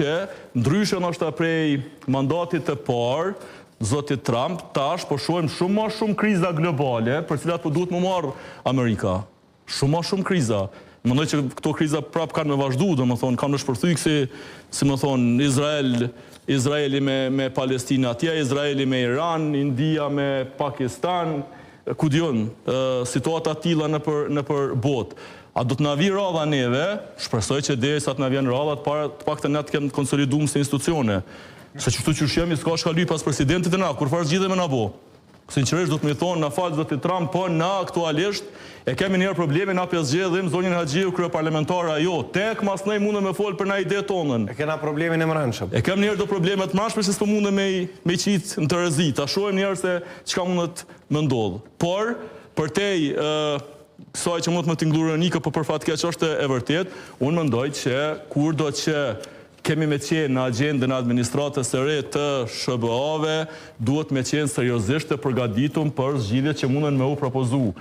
që ndryshe ndoshta prej mandatit të parë, zoti Trump, tash po shohim shumë më shumë kriza globale, për cilat po duhet më marrë Amerika. Shumë më shumë kriza. Mendoj që këto kriza prap kanë me vazhdu, domethënë kanë në shpërthyk si më thonë Izraeli me Palestinë atje, Izraeli me Iran, India me Pakistan, ku diun, situata tilla nëpër botë. A do të na vi radha neve? Shpresoj që derisa të na vjen radha, të paktën ne të kemi konsoliduar si institucione. Se që këtu që shemi s'ka shkaluj pas presidentit e na, kur farë zgjidhe me na bo. Sinqerisht do të më thonë, na falë zoti Trump, po na aktualisht e kemi njerë problemi, na pjesë zgjedhim, zonjën Haxhiu, krye parlamentara jo, tek mas nej mundë me folë për na ide tonën. E kena problemin e mërëndshëm. E kemi njerë do problemet mashme, se s'po mundë me qitë në të rëzi, ta shohem njerë se çka mundët më ndodhë. Por, për tej kësaj që mund të më tingëllurë Nika, po për fat keq është e vërtet, unë mendoj që kur do që kemi me qenë në agendën administratës së re të SBA-ve, duhet me qenë seriozisht të përgatitur për zgjidhjet që mundën me u propozu.